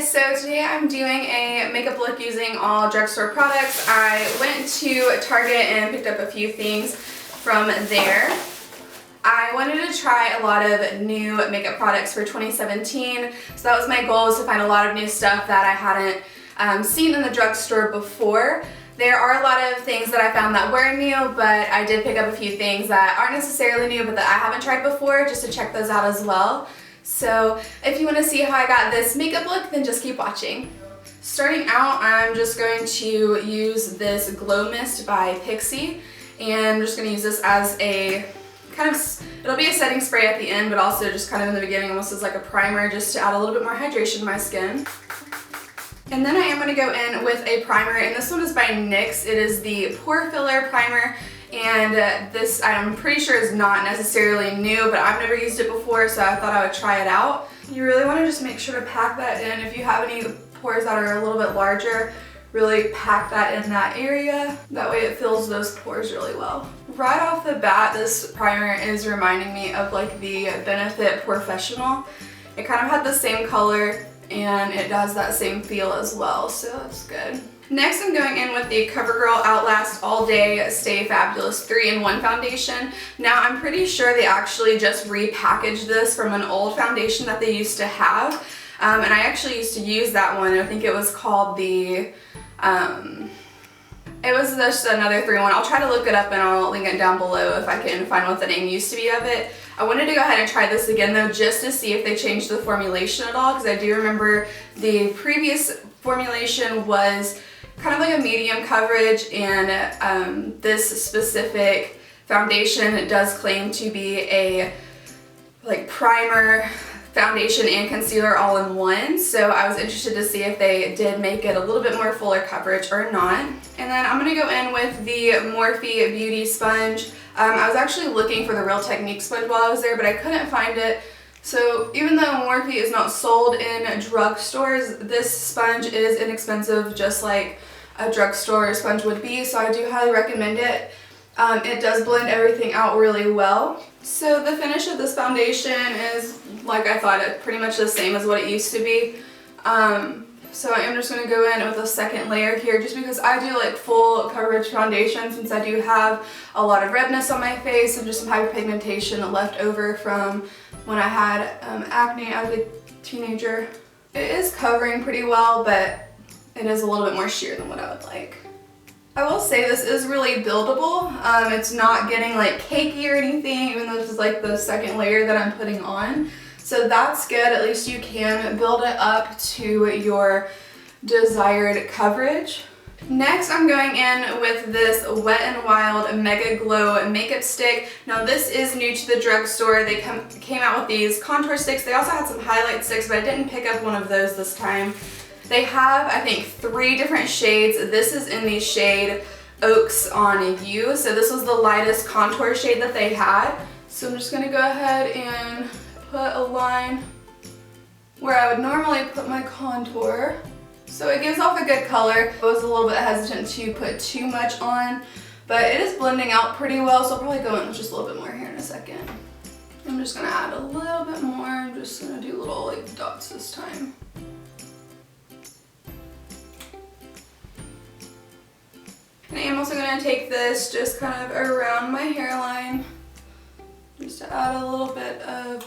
guys, so today I'm doing a makeup look using all drugstore products. I went to Target and picked up a few things from there. I wanted to try a lot of new makeup products for 2017, so that was my goal, was to find a lot of new stuff that I hadn't seen in the drugstore before. There are a lot of things that I found that were new, but I did pick up a few things that aren't necessarily new but that I haven't tried before, just to check those out as well. So if you want to see how I got this makeup look, then just keep watching. Starting out, I'm just going to use this Glow Mist by Pixi, and I'm just going to use this as a kind of, it'll be a setting spray at the end, but also just kind of in the beginning, almost as like a primer, just to add a little bit more hydration to my skin. And then I am going to go in with a primer, and this one is by NYX. It is the Pore Filler Primer, and this I'm pretty sure is not necessarily new, but I've never used it before, so I thought I would try it out. You really want to just make sure to pack that in. If you have any pores that are a little bit larger, really pack that in that area. That way it fills those pores really well. Right off the bat, this primer is reminding me of like the Benefit Professional. It kind of had the same color and it does that same feel as well, so that's good. Next, I'm going in with the Covergirl Outlast All Day Stay Fabulous 3-in-1 foundation. Now, I'm pretty sure they actually just repackaged this from an old foundation that they used to have, and I actually used to use that one. I think it was called the, it was just another 3-in-1. I'll try to look it up and I'll link it down below if I can find what the name used to be of it. I wanted to go ahead and try this again though, just to see if they changed the formulation at all, because I do remember the previous formulation was kind of like a medium coverage, and this specific foundation does claim to be a like primer, foundation, and concealer all in one. So I was interested to see if they did make it a little bit more fuller coverage or not. And then I'm going to go in with the Morphe Beauty Sponge. I was actually looking for the Real Technique sponge while I was there, but I couldn't find it. So even though Morphe is not sold in drugstores, this sponge is inexpensive, just like a drugstore sponge would be, so I do highly recommend it. It does blend everything out really well. So the finish of this foundation is, like I thought, it pretty much the same as what it used to be. So I am just going to go in with a second layer here, just because I do like full coverage foundation, since I do have a lot of redness on my face and just some hyperpigmentation left over from when I had acne as a teenager. It is covering pretty well, but it is a little bit more sheer than what I would like. I will say this is really buildable. It's not getting like cakey or anything, even though this is like the second layer that I'm putting on. So that's good. At least you can build it up to your desired coverage. Next, I'm going in with this Wet n Wild MegaGlo makeup stick. Now this is new to the drugstore. They came out with these contour sticks. They also had some highlight sticks, but I didn't pick up one of those this time. They have, I think, 3 different shades. This is in the shade Oaks on You. So this was the lightest contour shade that they had. So I'm just going to go ahead and put a line where I would normally put my contour. So it gives off a good color. I was a little bit hesitant to put too much on, but it is blending out pretty well, so I'll probably go in with just a little bit more here in a second. I'm just going to add a little bit more. I'm just going to do little like dots this time. And I am also going to take this just kind of around my hairline, just to add a little bit of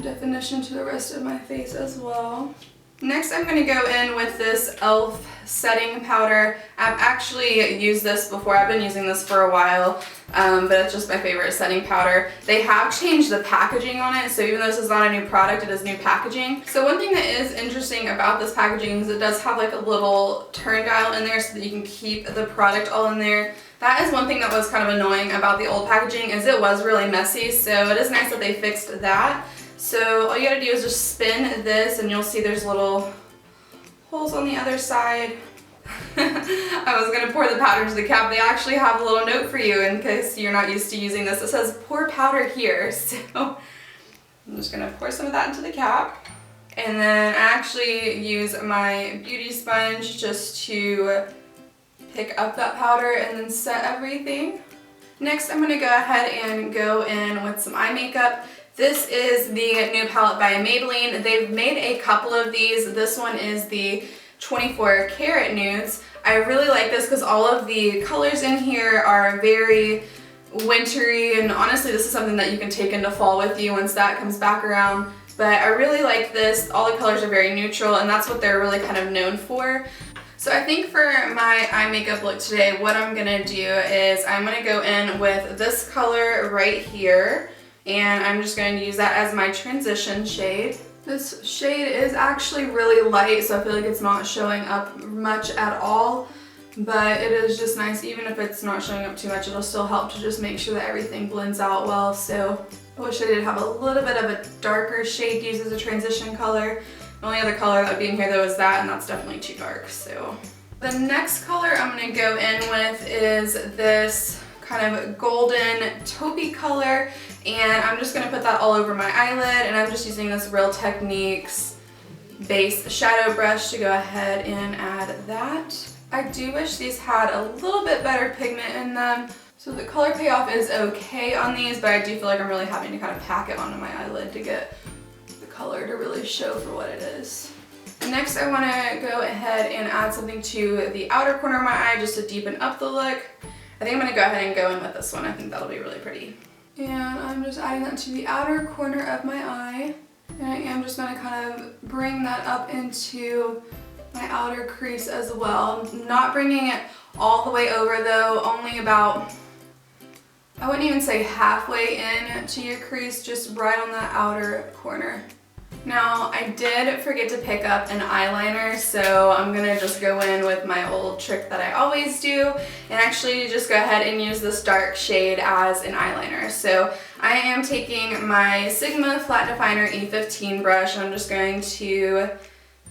definition to the rest of my face as well. Next, I'm going to go in with this e.l.f. setting powder. I've actually used this before. I've been using this for a while, but it's just my favorite setting powder. They have changed the packaging on it, so even though this is not a new product, it is new packaging. So one thing that is interesting about this packaging is it does have like a little turn dial in there so that you can keep the product all in there. That is one thing that was kind of annoying about the old packaging, is it was really messy, so it is nice that they fixed that. So all you gotta do is just spin this and you'll see there's little holes on the other side. I was gonna pour the powder into the cap. They actually have a little note for you in case you're not used to using this. It says pour powder here. So I'm just gonna pour some of that into the cap. And then I actually use my beauty sponge just to pick up that powder and then set everything. Next, I'm gonna go ahead and go in with some eye makeup. This is the new palette by Maybelline. They've made a couple of these. This one is the 24 karat nudes. I really like this because all of the colors in here are very wintry, and honestly this is something that you can take into fall with you once that comes back around. But I really like this. All the colors are very neutral, and that's what they're really kind of known for. So I think for my eye makeup look today, what I'm gonna do is I'm gonna go in with this color right here, and I'm just going to use that as my transition shade. This shade is actually really light, so I feel like it's not showing up much at all, but it is just nice. Even if it's not showing up too much, it'll still help to just make sure that everything blends out well. So I wish I did have a little bit of a darker shade to use as a transition color. The only other color that would be in here though is that, and that's definitely too dark. So the next color I'm going to go in with is this kind of golden taupey color, and I'm just going to put that all over my eyelid, and I'm just using this Real Techniques base shadow brush to go ahead and add that. I do wish these had a little bit better pigment in them, so the color payoff is okay on these, but I do feel like I'm really having to kind of pack it onto my eyelid to get the color to really show for what it is. Next, I want to go ahead and add something to the outer corner of my eye just to deepen up the look. I think I'm going to go ahead and go in with this one. I think that'll be really pretty. And I'm just adding that to the outer corner of my eye. And I am just going to kind of bring that up into my outer crease as well. Not bringing it all the way over though, only about, I wouldn't even say halfway in to your crease, just right on that outer corner. Now, I did forget to pick up an eyeliner, so I'm gonna just go in with my old trick that I always do and actually just go ahead and use this dark shade as an eyeliner. So I am taking my Sigma Flat Definer E15 brush, and I'm just going to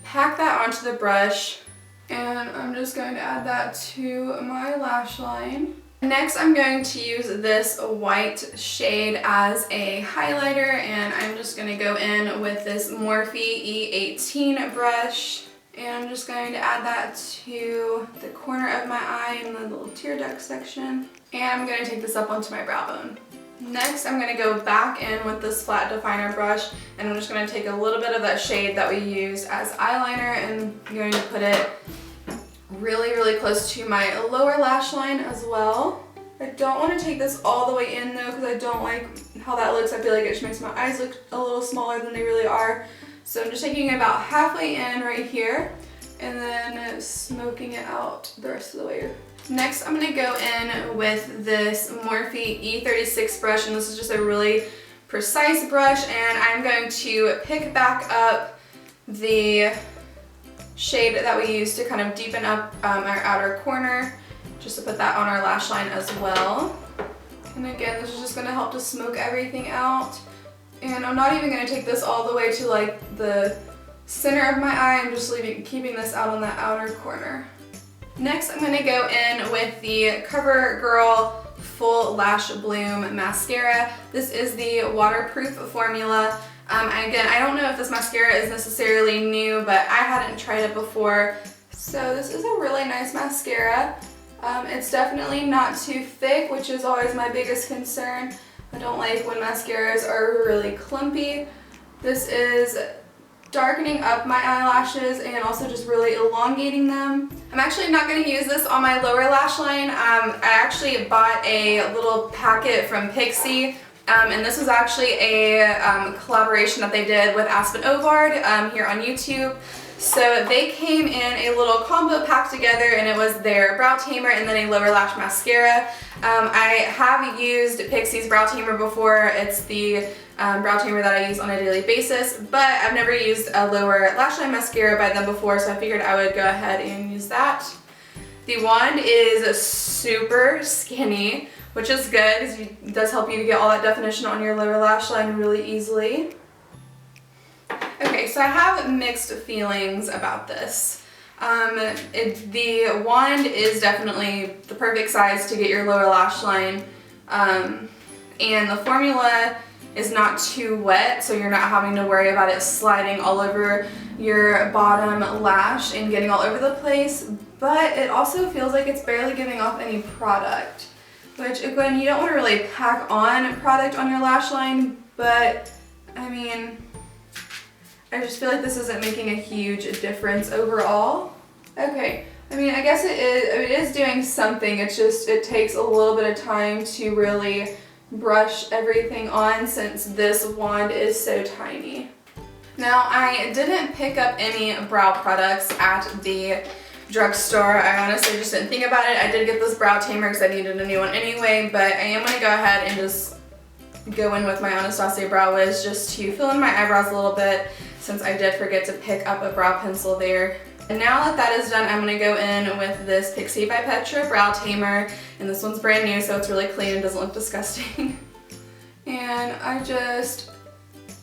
pack that onto the brush, and I'm just going to add that to my lash line. Next, I'm going to use this white shade as a highlighter, and I'm just going to go in with this Morphe E18 brush, and I'm just going to add that to the corner of my eye in the little tear duct section, and I'm going to take this up onto my brow bone. Next, I'm going to go back in with this flat definer brush, and I'm just going to take a little bit of that shade that we used as eyeliner, and I'm going to put it really close to my lower lash line as well. I don't want to take this all the way in though, because I don't like how that looks. I feel like it just makes my eyes look a little smaller than they really are. So I'm just taking it about halfway in right here, and then smoking it out the rest of the way. Next, I'm going to go in with this Morphe E36 brush, and this is just a really precise brush, and I'm going to pick back up the shade that we used to kind of deepen up our outer corner, just to put that on our lash line as well. And again, this is just going to help to smoke everything out. And I'm not even going to take this all the way to like the center of my eye. I'm just keeping this out on that outer corner. Next, I'm going to go in with the Covergirl Full Lash Bloom Mascara. This is the waterproof formula. Again, I don't know if this mascara is necessarily new, but I hadn't tried it before. So this is a really nice mascara. It's definitely not too thick, which is always my biggest concern. I don't like when mascaras are really clumpy. This is darkening up my eyelashes and also just really elongating them. I'm actually not going to use this on my lower lash line. I actually bought a little packet from Pixi. And this was actually a collaboration that they did with Aspen Ovard here on YouTube. So they came in a little combo pack together, and it was their brow tamer and then a lower lash mascara. I have used Pixi's brow tamer before. It's the brow tamer that I use on a daily basis, but I've never used a lower lash line mascara by them before, so I figured I would go ahead and use that. The wand is super skinny, which is good because it does help you to get all that definition on your lower lash line really easily. Okay, so I have mixed feelings about this. The wand is definitely the perfect size to get your lower lash line, and the formula is not too wet, so you're not having to worry about it sliding all over your bottom lash and getting all over the place, but it also feels like it's barely giving off any product. Which, again, you don't want to really pack on product on your lash line, but I mean, I just feel like this isn't making a huge difference overall. Okay, I mean, I guess it is doing something. It's just, it takes a little bit of time to really brush everything on since this wand is so tiny. Now, I didn't pick up any brow products at the drugstore. I honestly just didn't think about it. I did get this brow tamer because I needed a new one anyway, but I am going to go ahead and just go in with my Anastasia Brow Wiz just to fill in my eyebrows a little bit since I did forget to pick up a brow pencil there. And now that that is done, I'm going to go in with this Pixi by Petra Brow Tamer, and this one's brand new, so it's really clean and doesn't look disgusting. And I just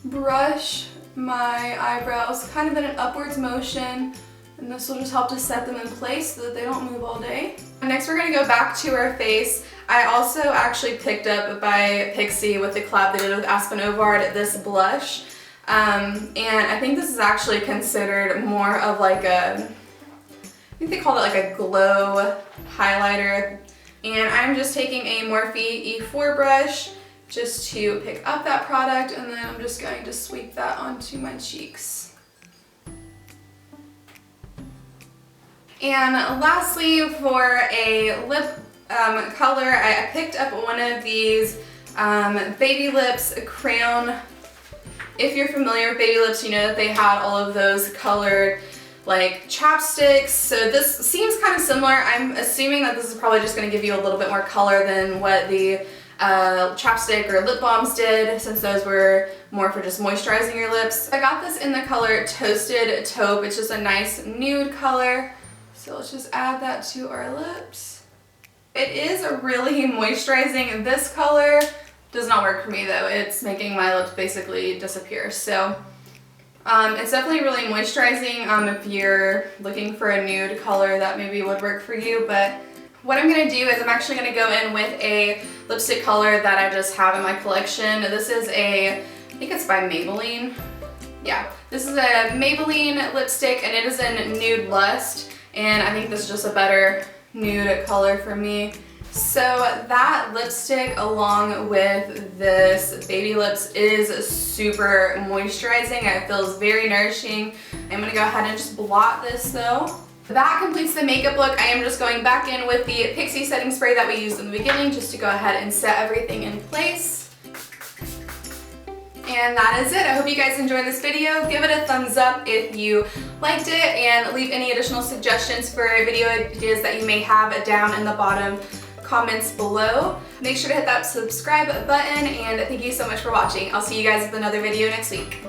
brush my eyebrows kind of in an upwards motion, and this will just help to set them in place so that they don't move all day. Next we're going to go back to our face. I also actually picked up by Pixi with the collab they did with Aspen Ovard this blush. And I think this is actually considered more of like a, I think they called it like a glow highlighter. And I'm just taking a Morphe E4 brush just to pick up that product, and then I'm just going to sweep that onto my cheeks. And lastly, for a lip color, I picked up one of these Baby Lips Crayon. If you're familiar with Baby Lips, you know that they had all of those colored like chapsticks. So this seems kind of similar. I'm assuming that this is probably just going to give you a little bit more color than what the chapstick or lip balms did, since those were more for just moisturizing your lips. I got this in the color Toasted Taupe. It's just a nice nude color. So let's just add that to our lips. It is really moisturizing. This color does not work for me though. It's making my lips basically disappear. So it's definitely really moisturizing if you're looking for a nude color that maybe would work for you. But what I'm going to do is I'm actually going to go in with a lipstick color that I just have in my collection. This is I think it's by Maybelline. Yeah, this is a Maybelline lipstick, and it is in Nude Lust, and I think this is just a better nude color for me. So that lipstick along with this Baby Lips is super moisturizing. It feels very nourishing. I'm going to go ahead and just blot this though. That completes the makeup look. I am just going back in with the Pixi setting spray that we used in the beginning just to go ahead and set everything in place. And that is it. I hope you guys enjoyed this video. Give it a thumbs up if you liked it, and leave any additional suggestions for video ideas that you may have down in the bottom comments below. Make sure to hit that subscribe button, and thank you so much for watching. I'll see you guys with another video next week.